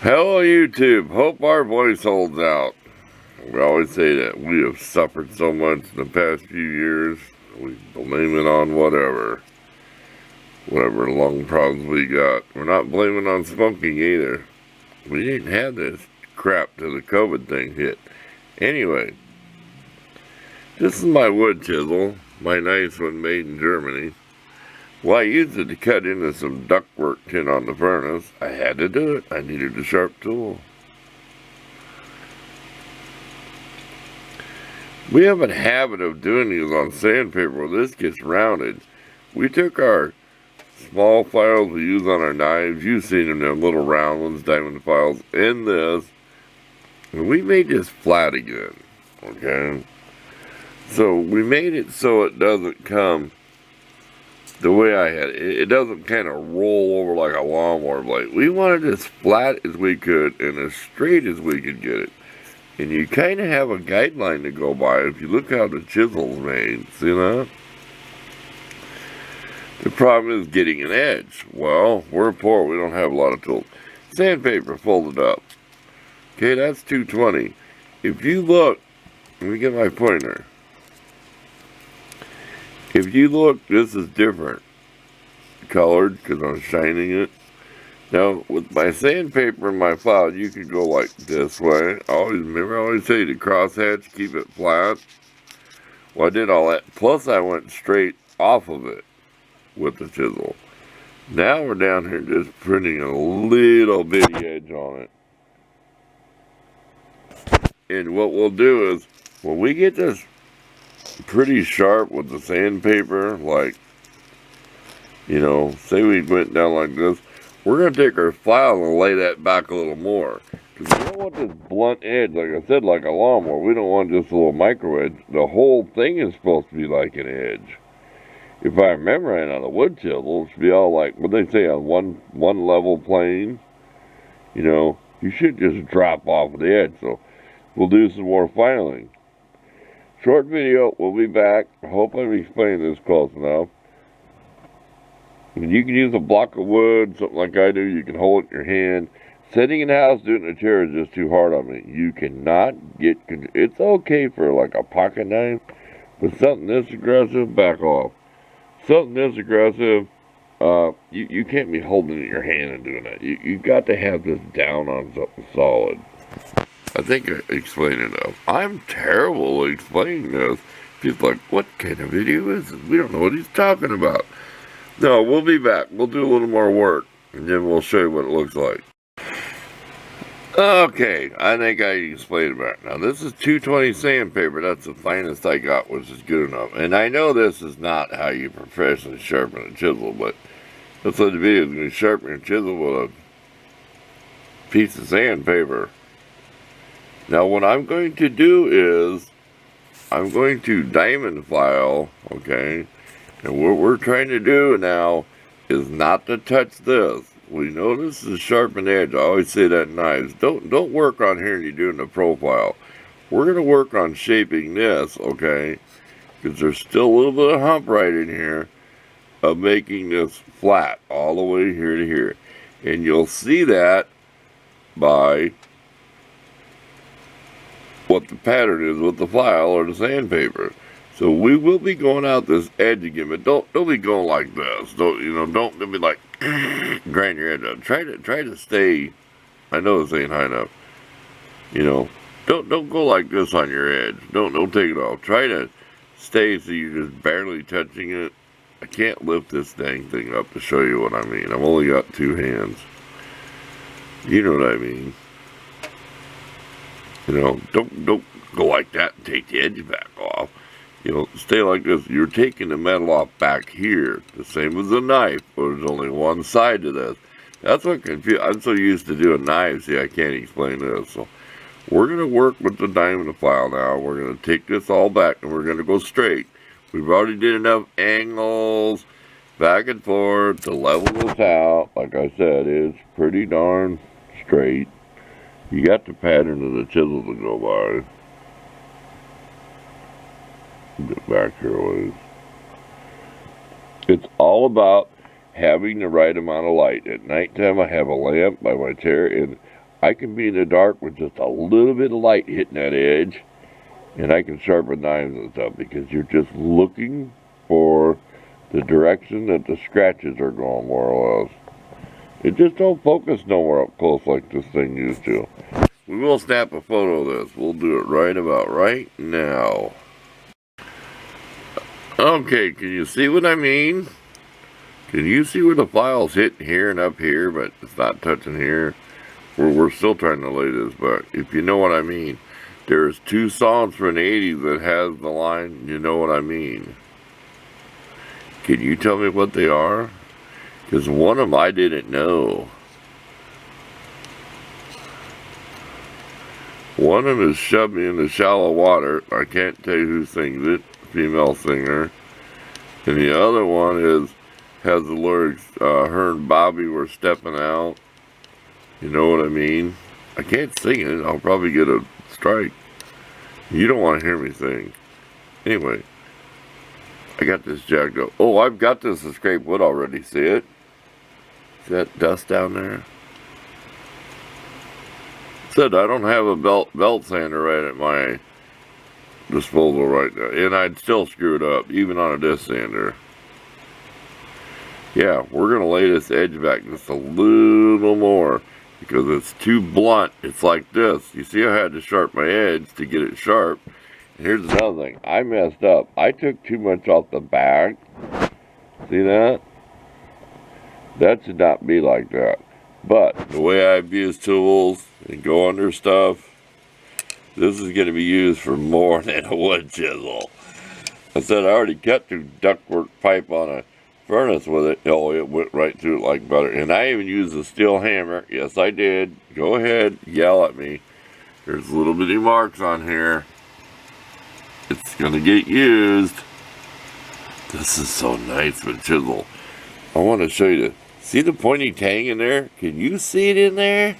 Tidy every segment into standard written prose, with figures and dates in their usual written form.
Hello, YouTube. Hope our voice holds out. We always say that we have suffered so much in the past few years. We blame it on whatever lung problems we got. We're not blaming on smoking either. We didn't have this crap till the COVID thing hit. Anyway, this is my wood chisel, my nice one made in Germany. Well, I used it to cut into some ductwork tin on the furnace. I had to do it. I needed a sharp tool. We have a habit of doing these on sandpaper where this gets rounded. We took our small files we use on our knives, you've seen them, them little round ones, diamond files, in this, and we made this flat again, okay? So we made it so it doesn't come the way I had it. It doesn't kind of roll over like a lawnmower blade. We wanted it as flat as we could and as straight as we could get it. And you kind of have a guideline to go by if you look how the chisel's made. See that? The problem is getting an edge. Well, we're poor. We don't have a lot of tools. Sandpaper folded up. Okay, that's 220. If you look, let me get my pointer. If you look, this is different colored because I'm shining it. Now, with my sandpaper and my file, you can go like this way. I always say to crosshatch, keep it flat. Well, I did all that. Plus, I went straight off of it with the chisel. Now we're down here just printing a little bitty edge on it. And what we'll do is, when we get this pretty sharp with the sandpaper, like, you know, say we went down like this, we're going to take our file and lay that back a little more. Because we don't want this blunt edge, like I said, like a lawnmower. We don't want just a little micro edge. The whole thing is supposed to be like an edge. If I remember right, on a wood chisel, it should be all like, what they say, on one level plane. You know, you should just drop off of the edge. So we'll do some more filing. Short video, we'll be back. I hope I'm explaining this close enough. You can use a block of wood, something like I do. You can hold it in your hand. Sitting in the house doing it in a chair is just too hard on me. You cannot get, it's okay for like a pocket knife, but something this aggressive, back off. Something this aggressive, you can't be holding it in your hand and doing that. You got to have this down on something solid. I think I explained enough. I'm terrible at explaining this. People like, what kind of video is this? We don't know what he's talking about. No, we'll be back. We'll do a little more work, and then we'll show you what it looks like. Okay, I think I explained it back. Now, this is 220 sandpaper. That's the finest I got, which is good enough. And I know this is not how you professionally sharpen a chisel, but that's what the video is going to sharpen your chisel with a piece of sandpaper. Now, what I'm going to do is, I'm going to diamond file, okay? And what we're trying to do now is not to touch this. We know this is a sharpened edge. I always say that in knives. Don't work on here when you're doing the profile. We're going to work on shaping this, okay? Because there's still a little bit of hump right in here of making this flat all the way here to here. And you'll see that by what the pattern is with the file or the sandpaper. So we will be going out this edge again, but don't be going like this. Don't be like grind your edge out. Try to stay. I know this ain't high enough. You know, don't go like this on your edge. Don't take it off. Try to stay so you're just barely touching it. I can't lift this dang thing up to show you what I mean. I've only got two hands. You know what I mean. You know, don't go like that and take the edge back off. You know, stay like this. You're taking the metal off back here, the same as a knife, but there's only one side to this. That's what confused. I'm so used to doing knives, see, I can't explain this. So we're going to work with the diamond file now. We're going to take this all back, and we're going to go straight. We've already did enough angles, back and forth, to level this out. Like I said, it's pretty darn straight. You got the pattern of the chisel to go by. Get back here a ways. It's all about having the right amount of light. At nighttime, I have a lamp by my chair, and I can be in the dark with just a little bit of light hitting that edge, and I can sharpen knives and stuff because you're just looking for the direction that the scratches are going, more or less. It just don't focus nowhere up close like this thing used to. We will snap a photo of this. We'll do it right about right now. Okay, can you see what I mean? Can you see where the file's hitting here and up here, but it's not touching here? We're still trying to lay this, but if you know what I mean. There's 2 songs from the 80s that has the line, you know what I mean. Can you tell me what they are? Because one of them I didn't know. One of them is "Shove Me in the Shallow Water." I can't tell you who sings it, female singer. And the other one has the lyrics, her and Bobby were stepping out. You know what I mean? I can't sing it. I'll probably get a strike. You don't want to hear me sing. Anyway, I got this jacked up. Oh, I've got this to scrape wood already. See it? See that dust down there? Said I don't have a belt sander right at my disposal right now, and I'd still screw it up, even on a disc sander. Yeah, we're going to lay this edge back just a little more because it's too blunt. It's like this. You see, I had to sharpen my edge to get it sharp. And here's another thing. I messed up. I took too much off the back. See that? That should not be like that. But the way I've used tools and go under stuff, this is going to be used for more than a wood chisel. I said I already cut through ductwork pipe on a furnace with it. Oh, it went right through it like butter. And I even used a steel hammer. Yes, I did. Go ahead, yell at me. There's little bitty marks on here. It's going to get used. This is so nice with chisel. I want to show you this. See the pointy tang in there? Can you see it in there?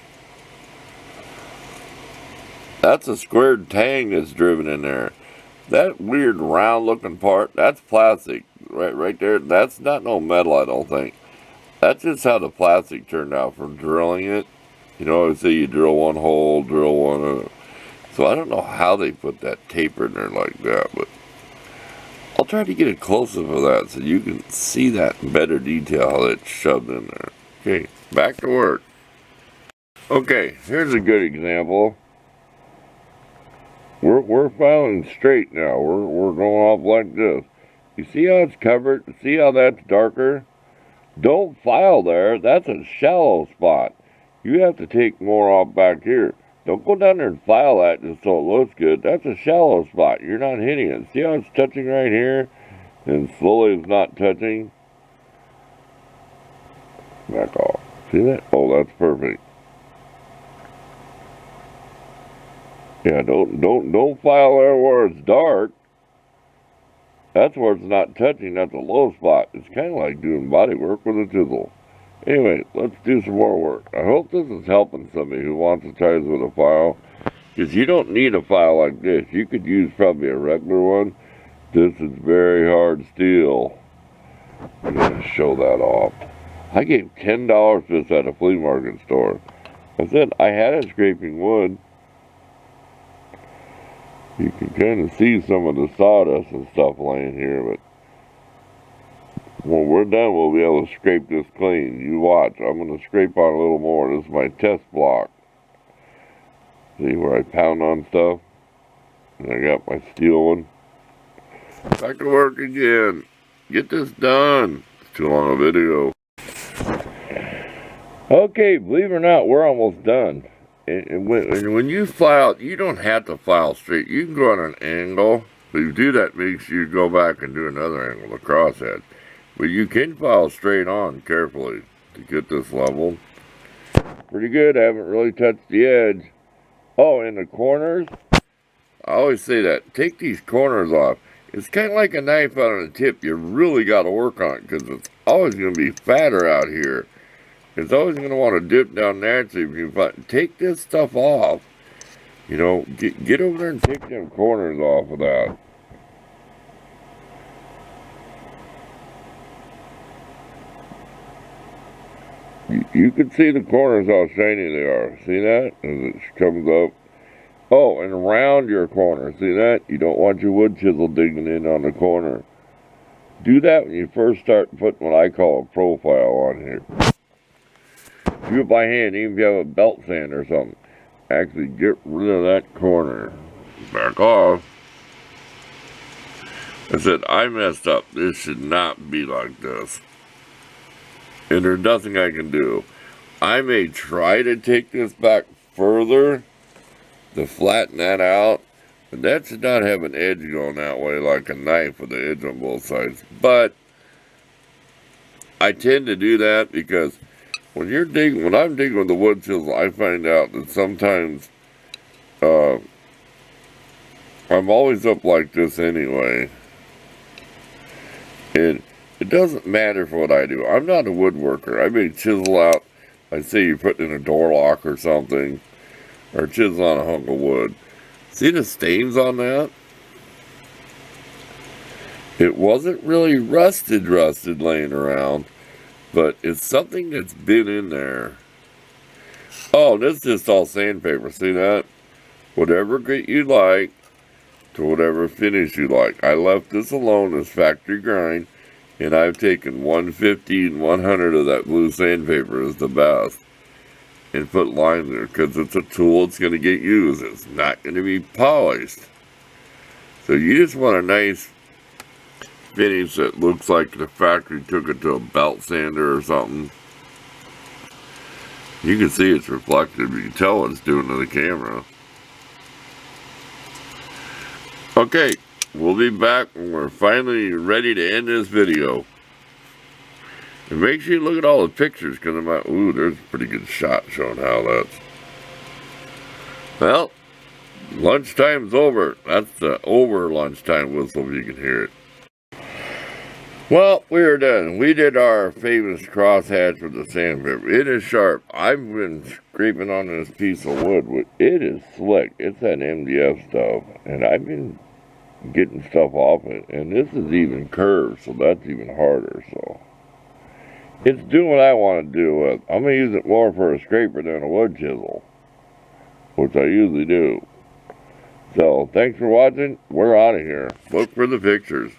That's a squared tang that's driven in there. That weird round looking part, that's plastic. Right there. That's not no metal, I don't think. That's just how the plastic turned out from drilling it. You know, I say you drill one hole, drill one. So I don't know how they put that taper in there like that, but I'll try to get it closer for that so you can see that in better detail how it's shoved in there. Okay, back to work. Okay, here's a good example. We're filing straight now. We're going off like this. You see how it's covered? See how that's darker? Don't file there. That's a shallow spot. You have to take more off back here. Don't go down there and file that just so it looks good. That's a shallow spot. You're not hitting it. See how it's touching right here? And slowly it's not touching. Back off. See that? Oh, that's perfect. Yeah, don't file there where it's dark. That's where it's not touching. That's a low spot. It's kind of like doing body work with a chisel. Anyway, let's do some more work. I hope this is helping somebody who wants to try this with a file. Because you don't need a file like this. You could use probably a regular one. This is very hard steel. I'm going to show that off. I gave $10 for this at a flea market store. I said I had it scraping wood. You can kind of see some of the sawdust and stuff laying here, but when we're done, we'll be able to scrape this clean. You watch. I'm going to scrape on a little more. This is my test block. See where I pound on stuff? And I got my steel one. Back to work again. Get this done. It's too long a video. Okay, believe it or not, we're almost done. And when you file, you don't have to file straight. You can go on an angle. But if you do that, makes you go back and do another angle, the crosshead. But you can file straight on carefully to get this level. Pretty good. I haven't really touched the edge. Oh, and the corners. I always say that. Take these corners off. It's kind of like a knife out on a tip. You really got to work on it because it's always going to be fatter out here. It's always going to want to dip down naturally. If you take this stuff off, you know, get over there and take them corners off of that. You can see the corners how shiny they are. See that? As it comes up. Oh, and around your corner. See that? You don't want your wood chisel digging in on the corner. Do that when you first start putting what I call a profile on here. Do it by hand, even if you have a belt sand or something. Actually get rid of that corner. Back off. I said, I messed up. This should not be like this. And there's nothing I can do. I may try to take this back further to flatten that out, but that should not have an edge going that way like a knife with the edge on both sides. But I tend to do that because when I'm digging with the wood chisel, I find out that sometimes I'm always up like this anyway. And it doesn't matter for what I do. I'm not a woodworker. I may chisel out, like say you're putting in a door lock or something, or chisel on a hunk of wood. See the stains on that? It wasn't really rusted laying around, but it's something that's been in there. Oh, this is just all sandpaper. See that? Whatever grit you like to whatever finish you like. I left this alone as factory grind, and I've taken 150 and 100 of that blue sandpaper is the best, and put lines there because it's a tool that's going to get used. It's not going to be polished. So you just want a nice finish that looks like the factory took it to a belt sander or something. You can see it's reflective. You can tell what it's doing to the camera. Okay, we'll be back when we're finally ready to end this video. And make sure you look at all the pictures, because I might, ooh, there's a pretty good shot showing how that's. Well, lunchtime's over. That's the over lunchtime whistle if you can hear it. Well, we are done. We did our famous crosshatch with the sandpaper. It is sharp. I've been scraping on this piece of wood. It is slick. It's that MDF stuff. And I've been getting stuff off it. And this is even curved, so that's even harder. So it's doing what I want to do with. I'm going to use it more for a scraper than a wood chisel, which I usually do. So thanks for watching. We're out of here. Look for the pictures.